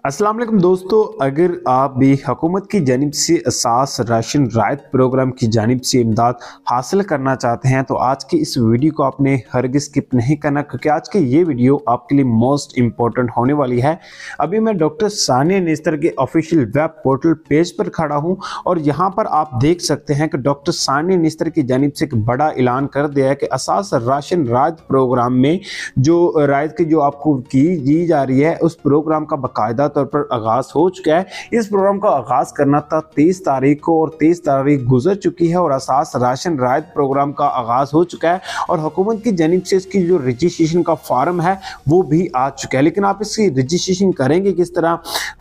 अस्सलाम वालेकुम दोस्तों, अगर आप भी हुकूमत की जानिब से असास राशन रायत प्रोग्राम की जानिब से इमदाद हासिल करना चाहते हैं तो आज की इस वीडियो को आपने हरगिज़ स्किप नहीं करना, क्योंकि आज की ये वीडियो आपके लिए मोस्ट इम्पोर्टेंट होने वाली है। अभी मैं डॉक्टर सानिया नेस्तर के ऑफिशियल वेब पोर्टल पेज पर खड़ा हूँ और यहाँ पर आप देख सकते हैं कि डॉक्टर सानिया नेस्तर की जानिब से एक बड़ा ऐलान कर दिया है कि असास राशन रायत प्रोग्राम में जो रायत की जो आपको की जा रही है उस प्रोग्राम का बाकायदा तौर पर आगाज हो चुका है। इस प्रोग्राम का आगाज करना था 23 तारीख को और 23 तारीख गुजर चुकी है और असास राशन रायत प्रोग्राम का आगाज हो चुका है और हुकूमत की जानिब से इसकी जो रजिस्ट्रेशन का फॉर्म है वो भी आ चुका है। लेकिन आप इसकी रजिस्ट्रेशन करेंगे किस तरह,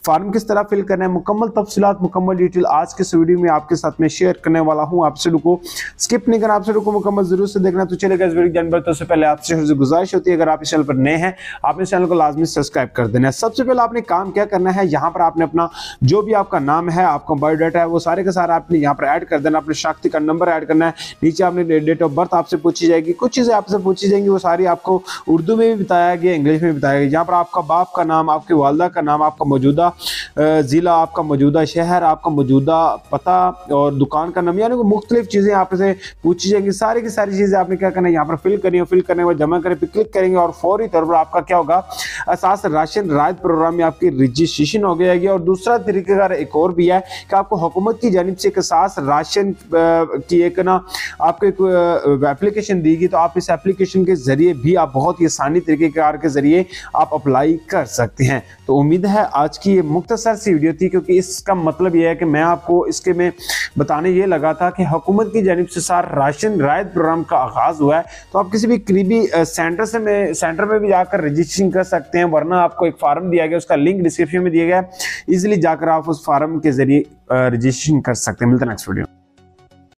फॉर्म किस तरह फिल करना है, मुकम्मल तफसीलात मुकम्मल डिटेल आज के इस वीडियो में आपके साथ में शेयर करने वाला हूँ। आपसे रुको स्किप नहीं करना, आपसे रुको मुकम्मल जरूर से देखना। तो चलेगा इस वीडियो जानवर तो से पहले आपसे गुजारिश होती है, अगर आप इस चैनल पर नए हैं आपने चैनल को लाजमी सब्सक्राइब कर देना है। सबसे पहले आपने काम क्या करना है, यहाँ पर आपने अपना जो भी आपका नाम है, आपका बायोडाटा है, वो सारे के सारे आपने यहाँ पर ऐड कर देना। अपने शनाख्ती का नंबर ऐड करना है, नीचे आपने डेट ऑफ बर्थ आपसे पूछी जाएगी, कुछ चीज़ें आपसे पूछी जाएंगी, वो सारी आपको उर्दू में भी बताया गया, इंग्लिश में भी बताया गया। यहाँ पर आपका बाप का नाम, आपकी वालदा का नाम, आपका मौजूदा ज़िला, आपका मौजूदा शहर, आपका मौजूदा पता और दुकान का नाम, यानी कि मुख्तलिफ चीज़ें आपसे पूछी जाएंगी। सारी की सारी चीज़ें आपने क्या करना है, यहाँ पर फिल करनी है। फिल करने के बाद जमा करें पे क्लिक करेंगे और फौरी तौर पर आपका क्या होगा, असास राशन रायत प्रोग्राम में आपकी रजिस्ट्रेशन हो जाएगी। और दूसरा तरीक़ेकार एक और भी है कि आपको हुकूमत की जानिब से एक असास राशन की एक ना आपको एक एप्लीकेशन देगी, तो आप इस एप्लीकेशन के जरिए भी आप बहुत ही आसानी तरीक़ेकार के जरिए आप अप्लाई कर सकते हैं। तो उम्मीद है आज की ये मुख्तसर सी वीडियो थी, क्योंकि इसका मतलब यह है कि मैं आपको इसके में बताने ये लगा था कि हुकूमत की जानिब से सार राशन रायत प्रोग्राम का आगाज हुआ है, तो आप किसी भी करीबी सेंटर में भी जाकर रजिस्ट्रेशन कर सकते हैं। वरना आपको एक फार्म दिया गया, उसका लिंक डिस्क्रिप्शन में दिया गया है, इजीली जाकर आप उस फार्म के जरिए रजिस्ट्रेशन कर सकते हैं। मिलते हैं नेक्स्ट वीडियो।